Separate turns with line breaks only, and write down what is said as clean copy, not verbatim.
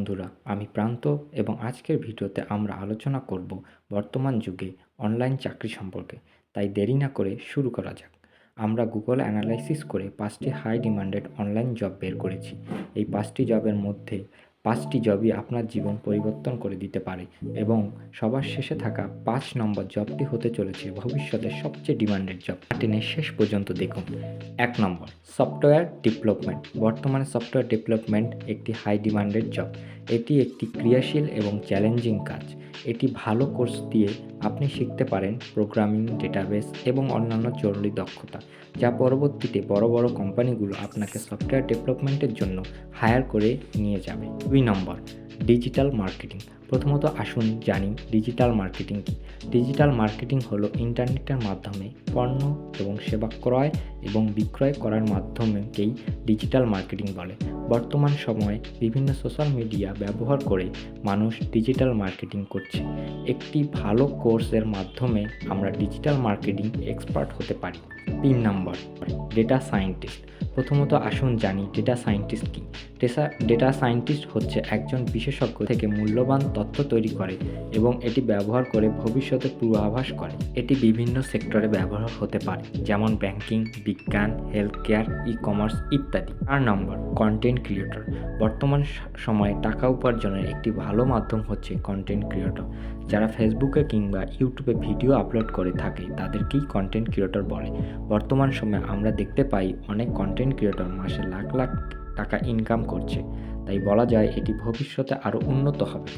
বন্ধুরা, আমি প্রান্ত এবং আজকের ভিডিওতে আমরা আলোচনা করব বর্তমান যুগে অনলাইন চাকরি সম্পর্কে। তাই দেরি না করে শুরু করা যাক। আমরা গুগল অ্যানালাইসিস করে 5টি হাই ডিমান্ডেড অনলাইন জব বের করেছি। এই 5টি জবের মধ্যে 5টি জবই আপনার জীবন পরিবর্তন করে দিতে পারে এবং সবার শেষে থাকা 5 নম্বর জবটি হতে চলেছে ভবিষ্যতের সবচেয়ে ডিমান্ডেড জব। টেনে শেষ পর্যন্ত দেখুন। 1 নম্বর, সফটওয়্যার ডেভেলপমেন্ট। বর্তমানে সফটওয়্যার ডেভেলপমেন্ট একটি হাই ডিমান্ডেড জব। এটি একটি ক্রিয়াশীল এবং চ্যালেঞ্জিং কাজ। এটি ভালো কোর্স দিয়ে আপনি শিখতে পারেন প্রোগ্রামিং, ডেটাবেস এবং অন্যান্য জরুরি দক্ষতা, যা পরবর্তীতে বড় বড় কোম্পানিগুলো আপনাকে সফটওয়্যার ডেভেলপমেন্টের জন্য হায়ার করে নিয়ে যাবে। 2 নম্বর, ডিজিটাল মার্কেটিং। প্রথমত আসুন জানি ডিজিটাল মার্কেটিং কী। ডিজিটাল মার্কেটিং হলো ইন্টারনেটের মাধ্যমে পণ্য এবং সেবা ক্রয় এবং বিক্রয় করার মাধ্যমকেই ডিজিটাল মার্কেটিং বলে। বর্তমান সময়ে বিভিন্ন সোশ্যাল মিডিয়া ব্যবহার করে মানুষ ডিজিটাল মার্কেটিং করছে। একটি ভালো কোর্সের মাধ্যমে আমরা ডিজিটাল মার্কেটিং এক্সপার্ট হতে পারি। 3 নম্বর, ডেটা সায়েন্টিস্ট। প্রথমত আসুন জানি ডেটা সায়েন্টিস্ট কী। ডেটা সায়েন্টিস্ট হচ্ছে একজন বিশেষজ্ঞ থেকে মূল্যবান তথ্য তৈরি করে এবং এটি ব্যবহার করে ভবিষ্যতে পূর্বাভাস করে। এটি বিভিন্ন সেক্টরে ব্যবহার হতে পারে, যেমন ব্যাংকিং, বিজ্ঞান, হেলথ কেয়ার, ই-কমার্স ইত্যাদি। 4 নম্বর, কন্টেন্ট ক্রিয়েটর। বর্তমান সময়ে টাকা উপার্জনের একটি ভালো মাধ্যম হচ্ছে কন্টেন্ট ক্রিয়েটর। যারা ফেসবুকে কিংবা ইউটিউবে ভিডিও আপলোড করে থাকে তাদেরকেই কন্টেন্ট ক্রিয়েটর বলে। বর্তমান সময়ে আমরা দেখতে পাই অনেক কন্টেন্ট ক্রিয়েটর মাসে লাখ লাখ টাকা ইনকাম করছে। তাই বলা যায় এটি ভবিষ্যতে আরও উন্নত হবে।